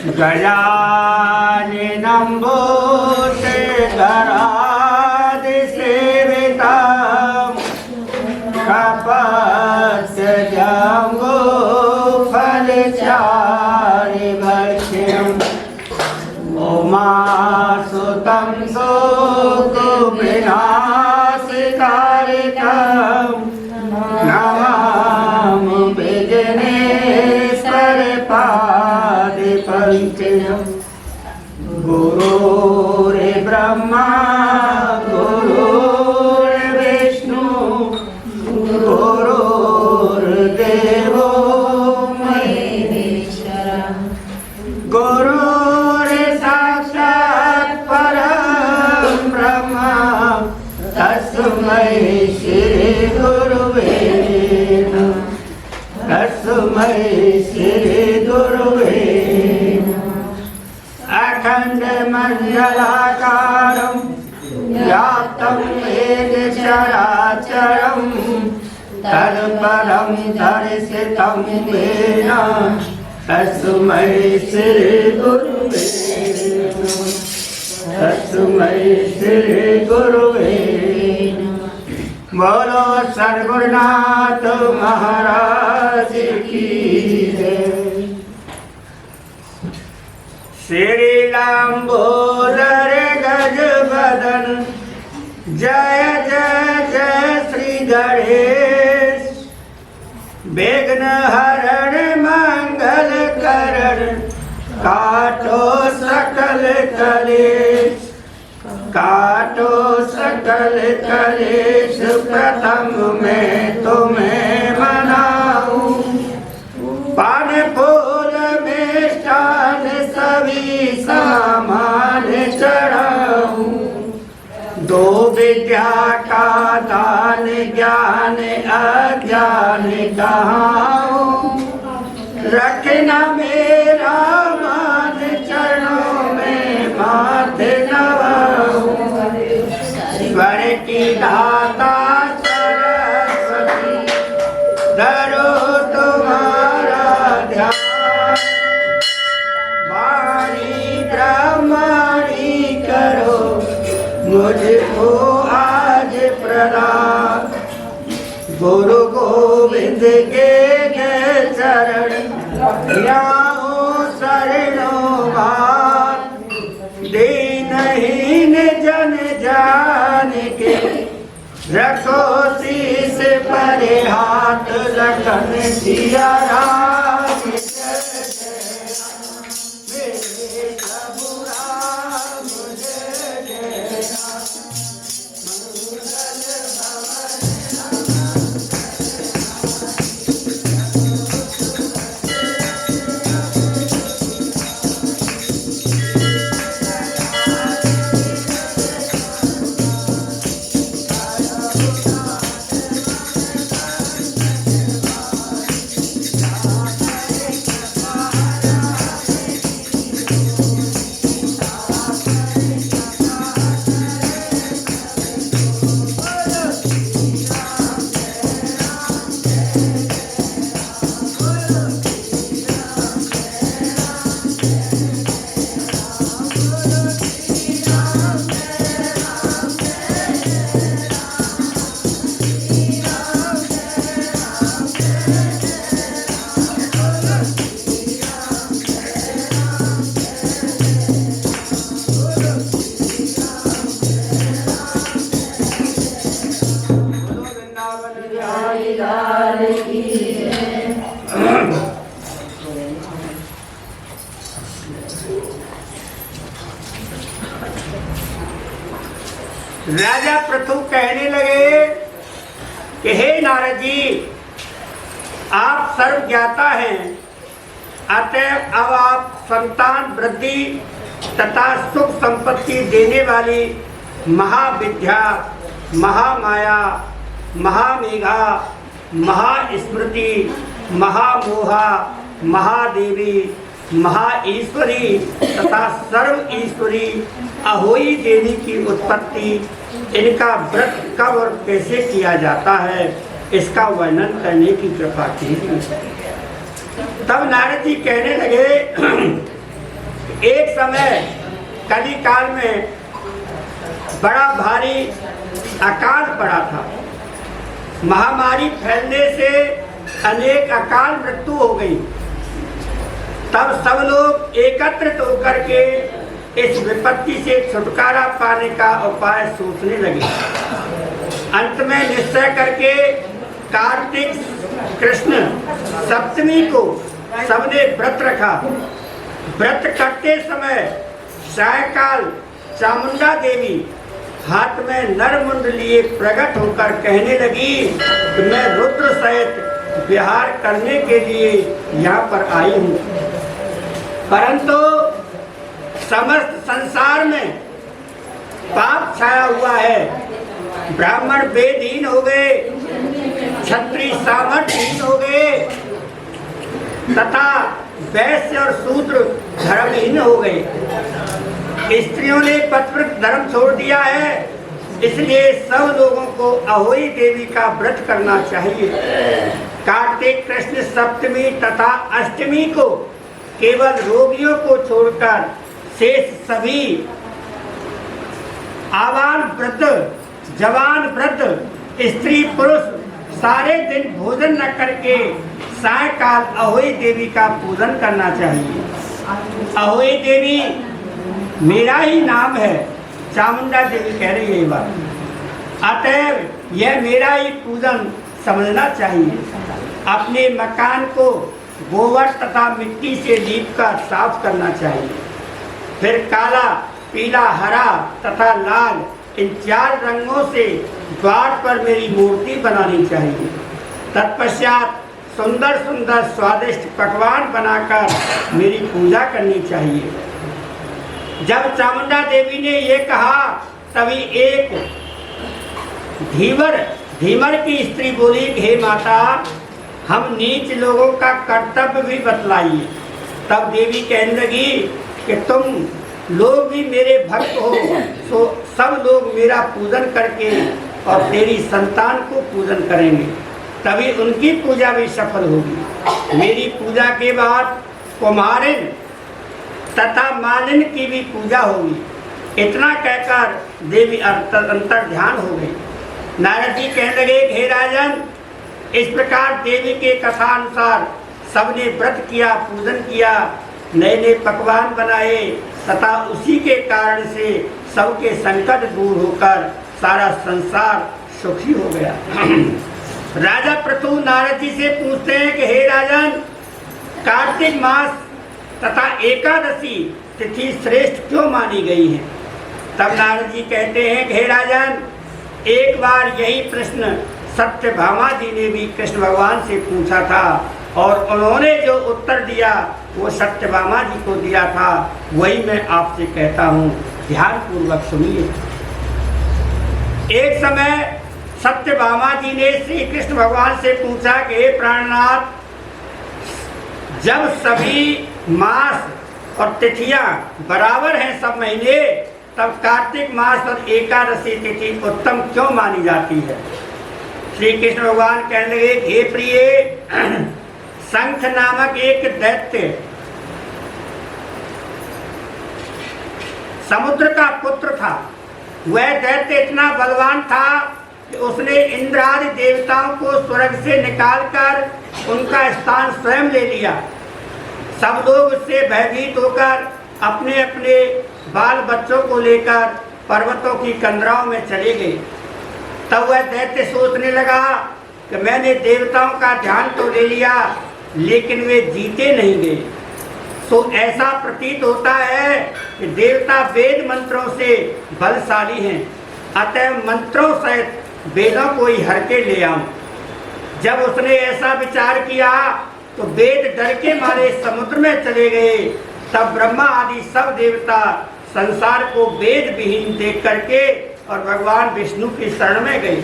गजाननं भूतगणादिसेवितं कपस्यजम्बूफलचारिभक्ष्यम् उमासुतं शोकविनाशकारितं नमामि विघ्नेश्वरपादपङ्कजम्। गुरुर्ब्रह्मा गुरुर्विष्णु गुरुर्देवो महेश्वरः गुरुर्साक्षात् परं ब्रह्म तस्मै श्री गुरुवे नमः तस्मै श्री गुरुवे अखण्डमण्डलाकारं व्याप्तं येन चराचरं तत्पदं दर्शितं येन तस्मै श्री गुरुवे नमः तस्मै श्री गुरुवे नमः। बोलो सद्गुरुनाथ महाराज की जय। श्री लंबोदर गजबदन जय जय जय श्री गणेश। विघ्न हरण मंगल करण काटो सकल कलेश काटो सकल कलेश। प्रथम मैं तुम्हें मनाऊं पान फूल मिष्टान सभी सामान चढ़ाऊं। दो विद्या का दान ज्ञान अज्ञान कहाऊं। रखना मेरा मान चरणों में माथे नवाऊं। स्वर की दाता सरस्वती धरो तुम्हारा ध्यान। वाणी ब्रह्मणी करो मुझको आज प्रदान। गुरु गोविंद के चरण जाऊं शरणों बात। दीनहीन जन जान के रखो शीस पर हाथ। लखन सिया राम जय जय राम मेरे प्रभु राम जय जय राम। राजा पृथु कहने लगे कि हे नारद जी, आप सर्व ज्ञाता हैं, अतः अब आप संतान वृद्धि तथा सुख संपत्ति देने वाली महाविद्या, महामाया, महामेघा, महास्मृति, महामोहा, महादेवी, महाईश्वरी तथा सर्व ईश्वरी अहोई देवी की उत्पत्ति, इनका व्रत कब और कैसे किया जाता है, इसका वर्णन करने की कृपा कीजिए। तब नारद जी कहने लगे एक समय कली काल में बड़ा भारी अकाल पड़ा था। महामारी फैलने से अनेक अकाल मृत्यु हो गई। तब सब लोग एकत्रित होकर के इस विपत्ति से छुटकारा पाने का उपाय सोचने लगे। अंत में निश्चय करके कार्तिक कृष्ण सप्तमी को सबने व्रत रखा। व्रत करते समय सायकाल चामुंडा देवी हाथ में नरमुंड लिए प्रकट होकर कहने लगी कि मैं रुद्र सहित विहार करने के लिए यहाँ पर आई हूँ, परंतु समस्त संसार में पाप छाया हुआ है। ब्राह्मण वेदहीन हो गए, क्षत्रिय सामर्थ्यहीन हो गए तथा वैश्य और शूद्र धर्महीन हो गए। स्त्रियों ने पतिव्रत धर्म छोड़ दिया है, इसलिए सब लोगों को अहोई देवी का व्रत करना चाहिए। कार्तिक कृष्ण सप्तमी तथा अष्टमी को केवल रोगियों को छोड़कर शेष सभी आबाल वृद्ध, जवान वृद्ध, स्त्री पुरुष सारे दिन भोजन न करके सायकाल अहोई देवी का पूजन करना चाहिए। अहोई देवी मेरा ही नाम है, चामुंडा देवी कह रही है ये बात। अतएव यह मेरा ही पूजन समझना चाहिए। अपने मकान को गोबर तथा मिट्टी से लीपकर साफ करना चाहिए। फिर काला, पीला, हरा तथा लाल इन 4 रंगों से द्वार पर मेरी मूर्ति बनानी चाहिए। तत्पश्चात सुंदर सुंदर स्वादिष्ट पकवान बनाकर मेरी पूजा करनी चाहिए। जब चामुंडा देवी ने ये कहा तभी एक धीवर की स्त्री बोली, हे माता, हम नीच लोगों का कर्तव्य भी बतलाइए। तब देवी कहने लगी कि तुम लोग भी मेरे भक्त हो, तो सब लोग मेरा पूजन करके और तेरी संतान को पूजन करेंगे, तभी उनकी पूजा भी सफल होगी। मेरी पूजा के बाद कुम्हारिन तथा मालिन की भी पूजा होगी। इतना कहकर देवी अंतर ध्यान हो गई। नारद जी कहने लगे, हे राजन, इस प्रकार देवी के कथा अनुसार सबने व्रत किया, पूजन किया, नए नए पकवान बनाए तथा उसी के कारण से सबके संकट दूर होकर सारा संसार सुखी हो गया। राजा पृथु नारद जी से पूछते हैं कि हे राजन, कार्तिक मास तथा एकादशी तिथि श्रेष्ठ क्यों मानी गई है? तब नारद जी कहते हैं कि हे राजन, एक बार यही प्रश्न सत्यभामा जी ने भी कृष्ण भगवान से पूछा था और उन्होंने जो उत्तर दिया वो सत्यभामा जी को दिया था, वही मैं आपसे कहता हूँ, ध्यान पूर्वक सुनिए। एक समय सत्यभामा जी ने श्री कृष्ण भगवान से पूछा कि हे प्राणनाथ, जब सभी मास और तिथियां बराबर हैं सब महीने, तब कार्तिक मास और एकादशी तिथि उत्तम क्यों मानी जाती है? श्री कृष्ण भगवान कहने लगे, हे प्रिय, शंख नामक एक दैत्य समुद्र का पुत्र था। वह दैत्य इतना बलवान था कि उसने इंद्र आदि देवताओं को स्वर्ग से निकालकर उनका स्थान स्वयं ले लिया। सब लोग उससे भयभीत होकर अपने अपने बाल बच्चों को लेकर पर्वतों की कंदराओं में चले गए। तब वह दैत्य सोचने लगा कि मैंने देवताओं का ध्यान तो ले लिया, लेकिन वे जीते नहीं गए। तो ऐसा प्रतीत होता है कि देवता वेद मंत्रों से बलशाली हैं, अतः मंत्रों सहित वेदों को ही हर के ले आऊं। जब उसने ऐसा विचार किया तो वेद डर के मारे समुद्र में चले गए। तब ब्रह्मा आदि सब देवता संसार को वेद विहीन देख करके और भगवान विष्णु की शरण में गए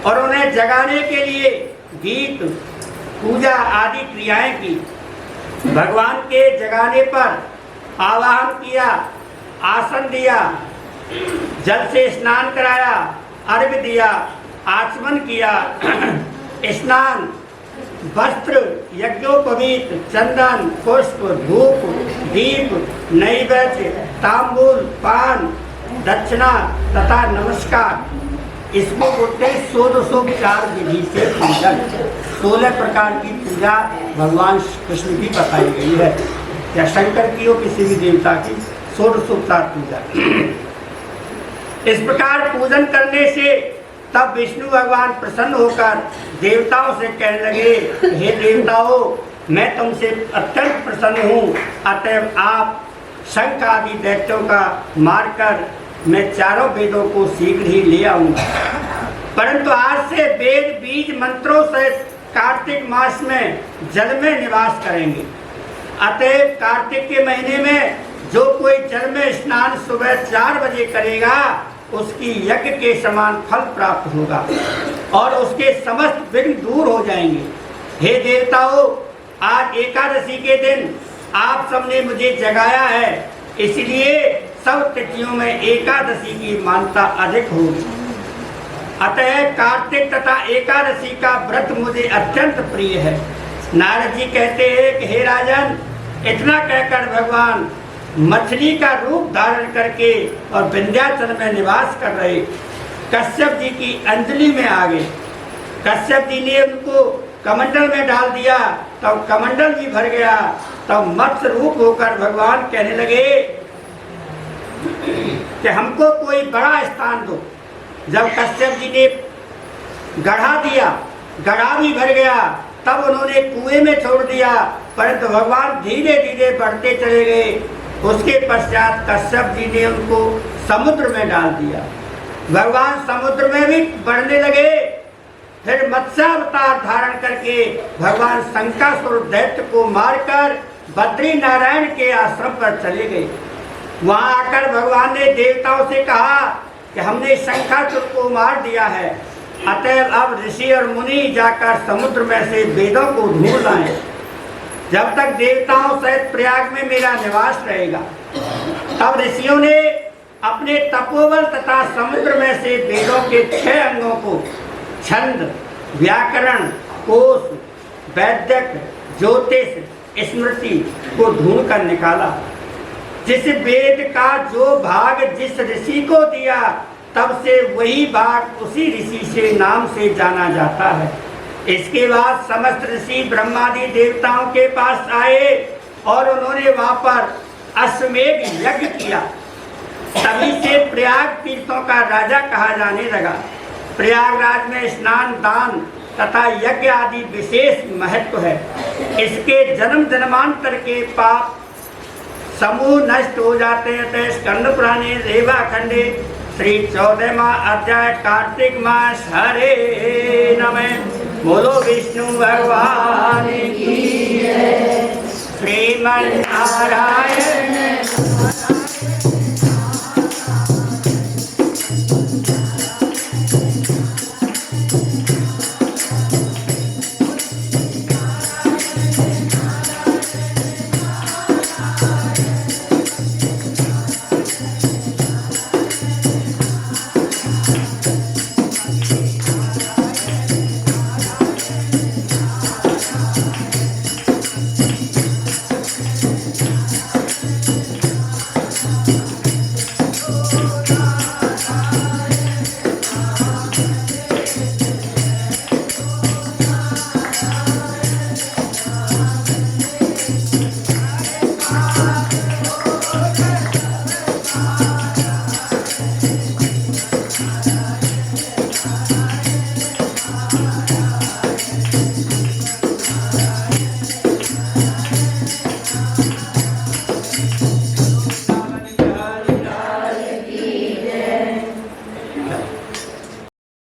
और उन्हें जगाने के लिए गीत, पूजा आदि क्रियाएं की। भगवान के जगाने पर आवाहन किया, आसन दिया, जल से स्नान कराया, अर्घ्य दिया, आचमन किया, स्नान वस्त्र, यज्ञोपवीत, चंदन, पुष्प, धूप, दीप, नैवेद्य, तांबूल, पान, दक्षिणा तथा नमस्कार। इसको बोलते हैं 1604 विधि से पूजन। 16 प्रकार की पूजा भगवान कृष्ण की बताई गई है, या शंकर की हो किसी भी देवता की 1604 पूजा। इस प्रकार पूजन करने से तब विष्णु भगवान प्रसन्न होकर देवताओं से कहने लगे, हे देवताओं, मैं तुमसे अत्यंत प्रसन्न हूँ, अतएव आप शंख आदि दैत्यों का मारकर मैं चारों वेदों को शीघ्र ही ले आऊंगा। परंतु आज से वेद बीज मंत्रों से कार्तिक मास में जल में निवास करेंगे। अतएव कार्तिक के महीने में जो कोई जल में स्नान सुबह 4 बजे करेगा उसकी यज्ञ के समान फल प्राप्त होगा और उसके समस्त विघ्न दूर हो जाएंगे। हे देवताओं, आज एकादशी के दिन आप सबने मुझे जगाया है, इसलिए सब तिथियों में एकादशी की मान्यता अधिक होगी। अतः कार्तिक तथा एकादशी का व्रत मुझे अत्यंत प्रिय है। नारद जी कहते हैं कि हे राजन, इतना कहकर भगवान मछली का रूप धारण करके और विंध्याचल में निवास कर रहे कश्यप जी की अंजलि में आ गए। कश्यप जी ने उनको कमंडल में डाल दिया, तब कमंडल भी भर गया। तब मत्स्य रूप होकर भगवान कहने लगे कि हमको कोई बड़ा स्थान दो। जब कश्यप जी ने गढ़ा दिया, गढ़ा भी भर गया, तब उन्होंने कुएं में छोड़ दिया, परंतु भगवान धीरे धीरे बढ़ते चले गए। उसके पश्चात कश्यप जी ने उनको समुद्र में डाल दिया। भगवान समुद्र में भी बढ़ने लगे। फिर मत्स्यावतार धारण करके भगवान शंकासुर दैत्य को मारकर बद्री नारायण के आश्रम पर चले गए। वहां आकर भगवान ने देवताओं से कहा कि हमने शंकासुर को मार दिया है, अतएव अब ऋषि और मुनि जाकर समुद्र में से वेदों को ढूंढ लाएं। जब तक देवताओं सहित प्रयाग में मेरा निवास रहेगा। तब ऋषियों ने अपने तपोबल तथा समुद्र में से वेदों के 6 अंगों को छंद, व्याकरण, कोश, वैदिक, ज्योतिष, स्मृति को ढूंढ कर निकाला। जिस वेद का जो भाग जिस ऋषि को दिया, तब से वही भाग उसी ऋषि से नाम से जाना जाता है। इसके बाद समस्त ऋषि ब्रह्मादि देवताओं के पास आए और उन्होंने वहां पर अश्वमेध यज्ञ किया। तभी से प्रयाग तीर्थों का राजा कहा जाने लगा। प्रयागराज में स्नान, दान तथा यज्ञ आदि विशेष महत्व है। इसके जन्म जन्मांतर के पाप समूह नष्ट हो जाते हैं। स्कंद पुराणे रेवा खंडे श्री 14वां अध्याय कार्तिक मास हरे नमः। बोलो विष्णु भगवान की जय। श्रीमन नारायण